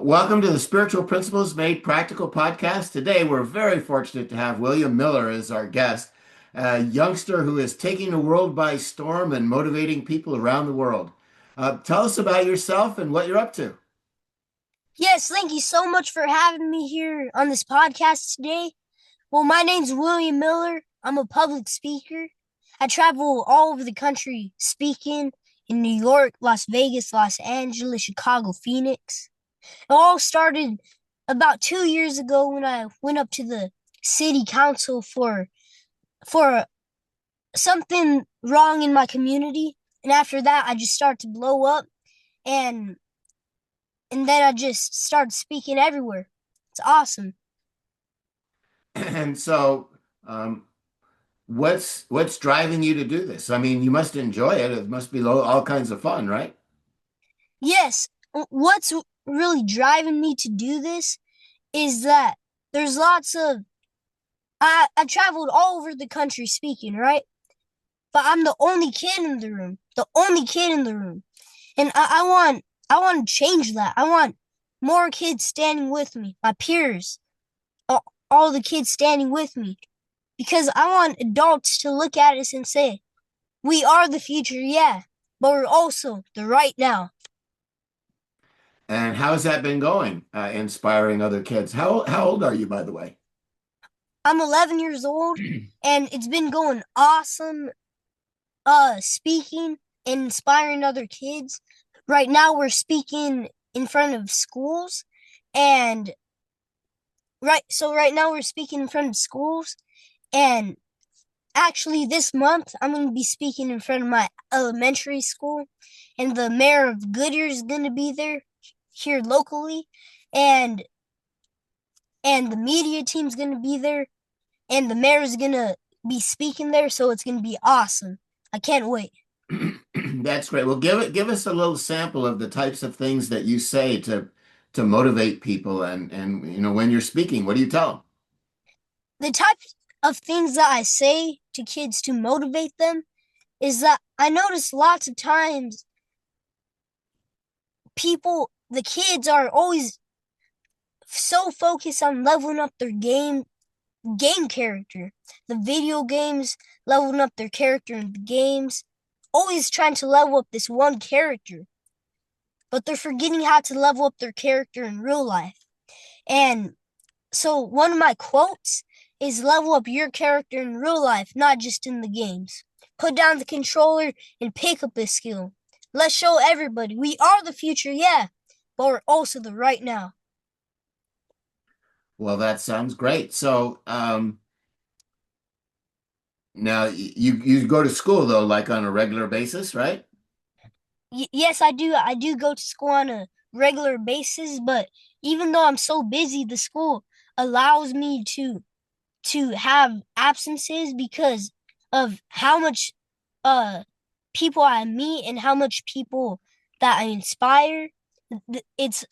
Welcome to the Spiritual Principles Made Practical podcast. Today, we're very fortunate to have William Miller as our guest, a youngster who is taking the world by storm and motivating people around the world. Tell us about yourself and what you're up to. Yes, thank you so much for having me here on this podcast today. Well, my name's William Miller. I'm a public speaker. I travel all over the country speaking in New York, Las Vegas, Los Angeles, Chicago, Phoenix. It all started about 2 years ago when I went up to the city council for something wrong in my community. And after that, I just started to blow up and and then I just started speaking everywhere. It's awesome. And so, um, what's driving you to do this? I mean, you must enjoy it. It must be all kinds of fun, right? Yes, what's really driving me to do this is that there's lots of I traveled all over the country speaking, right? But I'm the only kid in the room. The only kid in the room. And I want to change that. I want more kids standing with me, my peers, all the kids standing with me. Because I want adults to look at us and say, we are the future, yeah, but we're also the right now. And how's that been going, inspiring other kids? How old are you, by the way? I'm 11 years old and it's been going awesome speaking and inspiring other kids. Right now we're speaking in front of schools and right now we're speaking in front of schools and actually this month I'm going to be speaking in front of my elementary school and the mayor of Goodyear is going to be there here locally and and the media team's going to be there and the mayor is going to be speaking there, so it's going to be awesome. I can't wait. That's great. Well, give us a little sample of the types of things that you say to motivate people and when you're speaking, what do you tell The type of things that I say to kids to motivate them is that I notice lots of times the kids are always so focused on leveling up their game character. The video games, leveling up their character in the games, always trying to level up this one character. But they're forgetting how to level up their character in real life. And so one of my quotes is level up your character in real life, not just in the games. Put down the controller and pick up a skill. Let's show everybody we are the future, yeah, but we're also the right now. Well, that sounds great. So, now you go to school though, like on a regular basis, right? Yes, I do. I do go to school on a regular basis, but even though I'm so busy, the school allows me to have absences because of how much uh people I meet and how much people that I inspire. It's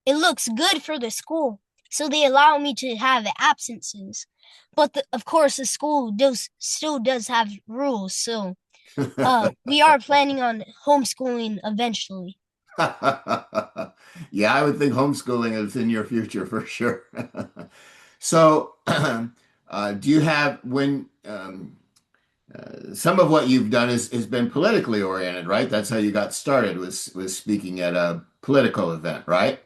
it looks good for the school. So they allow me to have absences. But of course the school does still does have rules. So we are planning on homeschooling eventually. Yeah, I would think homeschooling is in your future for sure. So, do you have when some of what you've done is been politically oriented, right? That's how you got started was speaking at a political event, right?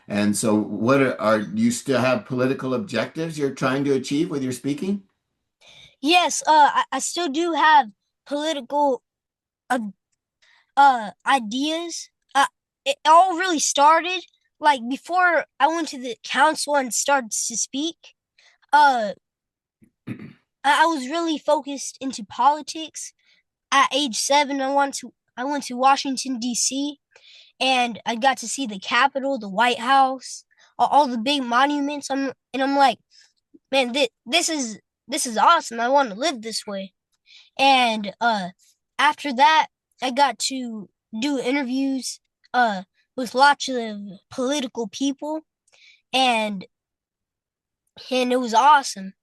And so, what you still have political objectives you're trying to achieve with your speaking? Yes, I still do have political uh, ideas. It all really started like before I went to the council and started to speak. Uh, I was really focused into politics. At age 7, I went to Washington D.C. and I got to see the Capitol, the White House, all the big monuments. I'm like, man, this is awesome. I want to live this way. And after that, I got to do interviews with lots of political people, and and it was awesome.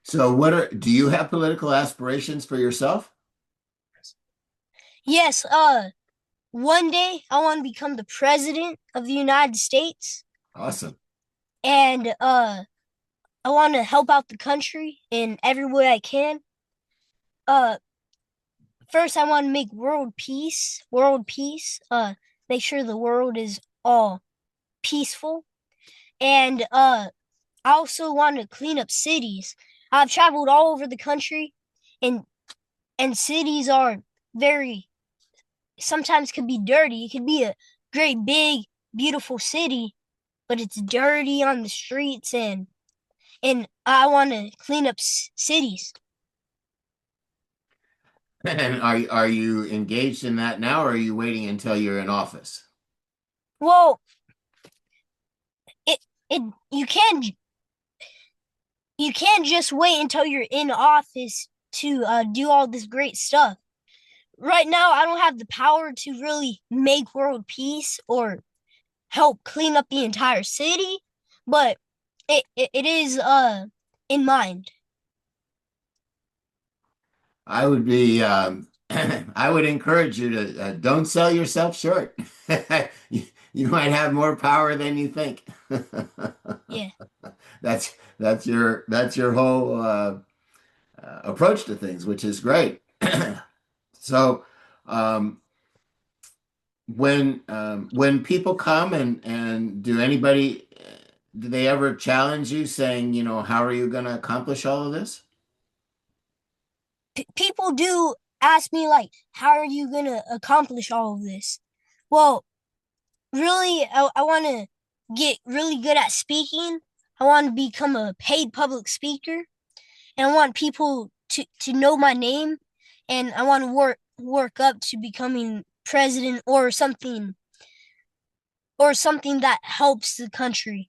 So, do you have political aspirations for yourself? Yes, one day I want to become the president of the United States, Awesome. and I want to help out the country in every way I can. Uh, First I want to make world peace. Make sure the world is all peaceful, and I also want to clean up cities. I've traveled all over the country, and cities are very sometimes could be dirty. It could be a great big beautiful city, but it's dirty on the streets, and I want to clean up cities. And are you engaged in that now, or are you waiting until you're in office? Well, it it you can't just wait until you're in office to do all this great stuff. Right now, I don't have the power to really make world peace or help clean up the entire city, but it is in mind. I would be, I would encourage you to don't sell yourself short. You might have more power than you think. Yeah. That's your whole approach to things, which is great. So, um, when people come and do they ever challenge you saying, how are you going to accomplish all of this? People do ask me like, how are you going to accomplish all of this? Well, really, I want to get really good at speaking. I want to become a paid public speaker, and I want people to know my name, and I want to work up to becoming president or something that helps the country.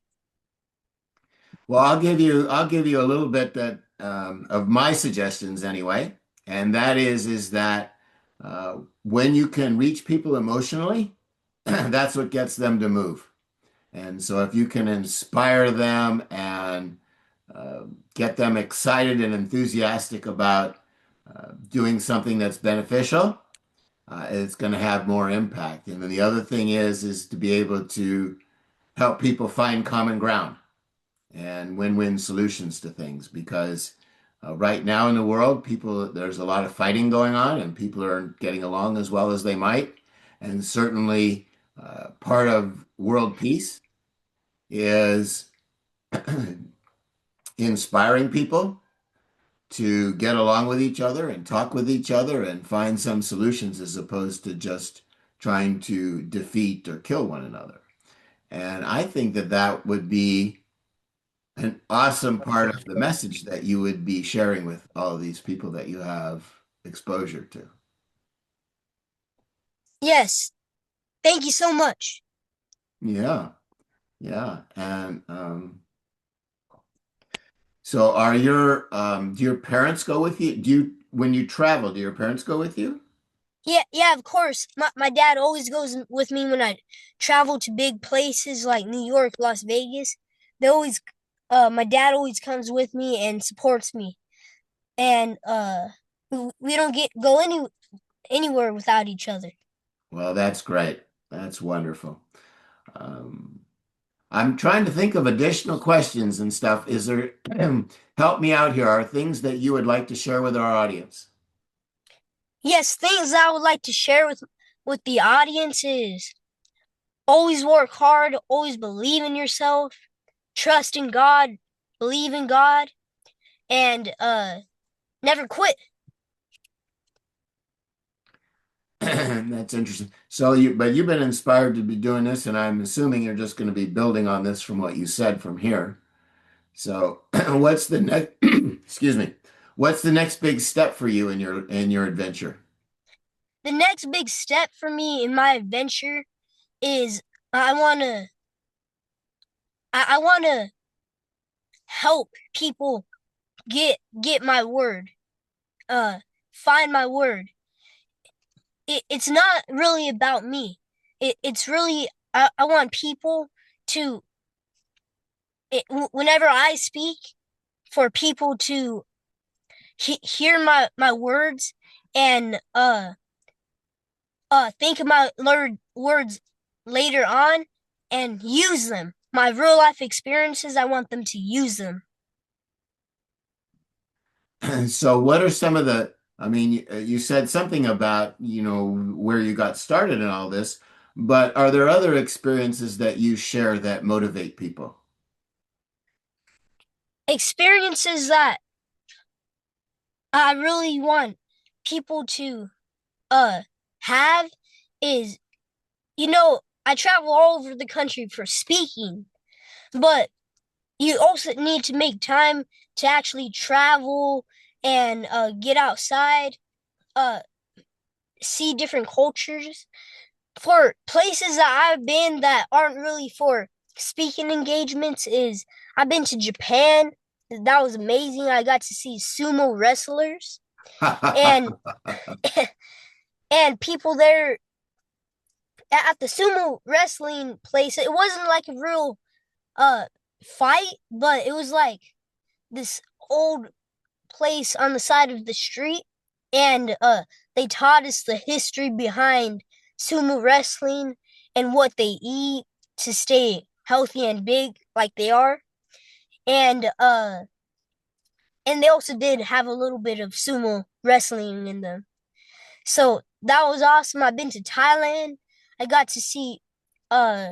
Well, I'll give you a little bit of my suggestions anyway, and that is that when you can reach people emotionally, that's what gets them to move. And so if you can inspire them and get them excited and enthusiastic about doing something that's beneficial, it's going to have more impact. And then the other thing is to be able to help people find common ground and win-win solutions to things because right now in the world, there's a lot of fighting going on and people aren't getting along as well as they might. And certainly part of world peace is inspiring people to get along with each other and talk with each other and find some solutions as opposed to just trying to defeat or kill one another. And I think that that would be an awesome part of the message that you would be sharing with all of these people that you have exposure to. Yes, thank you so much. Yeah, yeah. And so do your parents go with you? When you travel, do your parents go with you? Yeah, yeah, of course. My dad always goes with me when I travel to big places like New York, Las Vegas. They always, my dad always comes with me and supports me. And we don't get go anywhere without each other. Well, that's great. That's wonderful. Um, I'm trying to think of additional questions and stuff. Is there, help me out here. Are things that you would like to share with our audience? Yes, things I would like to share with the audience is always work hard, always believe in yourself, trust in God, believe in God, and never quit. That's interesting. But you've been inspired to be doing this, and I'm assuming you're just going to be building on this from what you said from here. So, what's the next, excuse me, what's the next big step for you in your adventure? The next big step for me in my adventure is I wanna I wanna help people get my word, uh find my word. It's not really about me. It's really I want people to whenever I speak, for people to hear my words and think of my words later on and use them. My real life experiences, I want them to use them. So what are some of the, I mean, you said something about, where you got started in all this, but are there other experiences that you share that motivate people? Experiences that I really want people to uh have is, I travel all over the country for speaking, but you also need to make time to actually travel and get outside, uh see different cultures. For places that I've been that aren't really for speaking engagements is I've been to Japan. That was amazing. I got to see sumo wrestlers and and people there at the sumo wrestling place. It wasn't like a real uh fight, but it was like this old place on the side of the street, and they taught us the history behind sumo wrestling and what they eat to stay healthy and big like they are. And they also did have a little bit of sumo wrestling in them. So that was awesome. I've been to Thailand. I got to see uh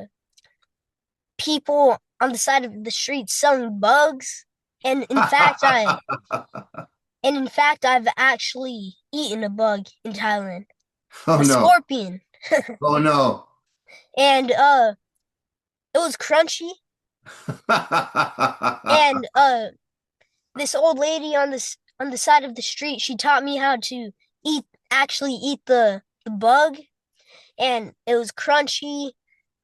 people on the side of the street selling bugs. And in fact I and in fact I've actually eaten a bug in Thailand. Oh A no. scorpion. Oh no. And it was crunchy. And this old lady on the side of the street, she taught me how to eat actually eat the bug, and it was crunchy.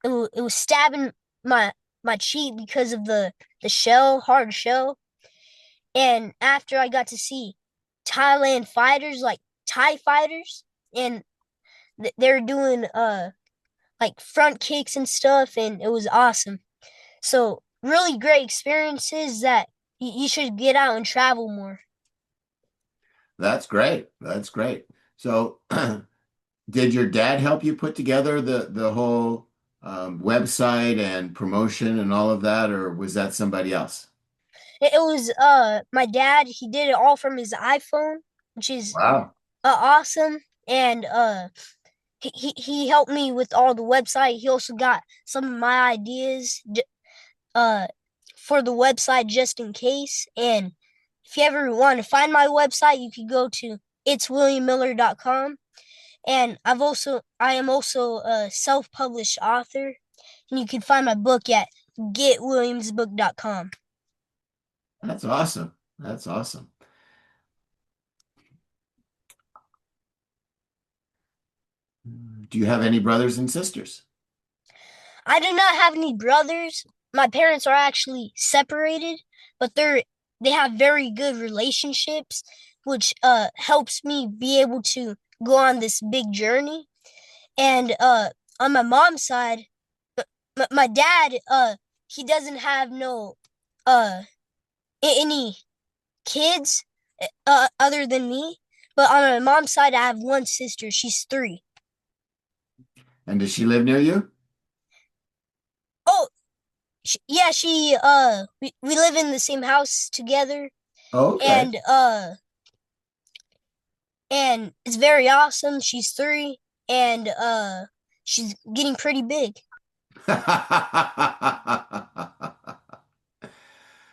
It was stabbing my my cheek because of the shell, hard shell. And after I got to see Thailand fighters, like Thai fighters, and they're doing like front kicks and stuff, and it was awesome. So really great experiences that you should get out and travel more. That's great. That's great. So, did your dad help you put together the whole website and promotion and all of that, or was that somebody else? It was my dad. He did it all from his iPhone, which is Wow. awesome. And he helped me with all the website. He also got some of my ideas uh for the website just in case. And if you ever want to find my website, you could go to itswilliammiller.com. And I am also a self-published author, and you can find my book at getwilliamsbook.com. That's awesome. That's awesome. Do you have any brothers and sisters? I do not have any brothers. My parents are actually separated, but they have very good relationships, which helps me be able to go on this big journey. And on my mom's side, my dad he doesn't have no uh any kids other than me. But on my mom's side, I have one sister. She's three. And does she live near you? Oh, yeah, we live in the same house together, Okay. and it's very awesome. She's three, and she's getting pretty big.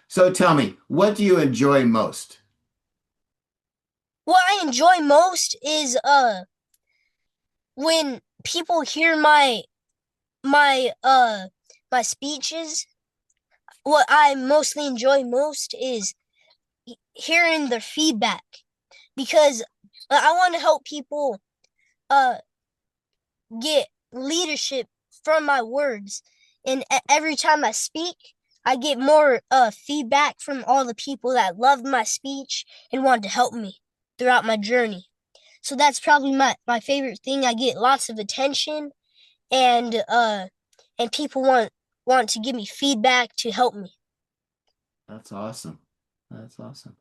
So tell me, what do you enjoy most? What I enjoy most is when people hear my my speeches. What I mostly enjoy most is hearing their feedback, because I want to help people uh get leadership from my words. And every time I speak, I get more feedback from all the people that loved my speech and wanted to help me throughout my journey. So that's probably my favorite thing. I get lots of attention, and people want to give me feedback to help me. That's awesome. That's awesome.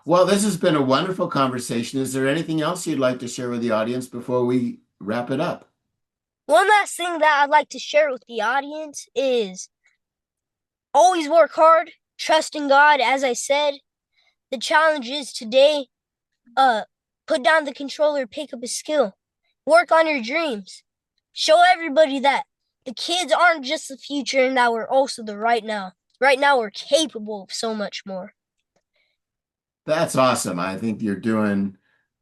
Well, this has been a wonderful conversation. Is there anything else you'd like to share with the audience before we wrap it up? One last thing that I'd like to share with the audience is always work hard, trust in God. As I said, the challenge is today, uh, put down the controller, pick up a skill, work on your dreams, show everybody that the kids aren't just the future and that we're also the right now. Right now, we're capable of so much more. That's awesome. I think you're doing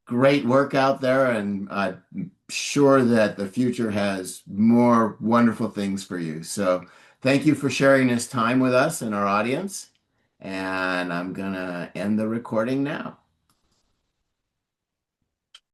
great work out there, and I'm sure that the future has more wonderful things for you. So, thank you for sharing this time with us and our audience. And I'm going to end the recording now.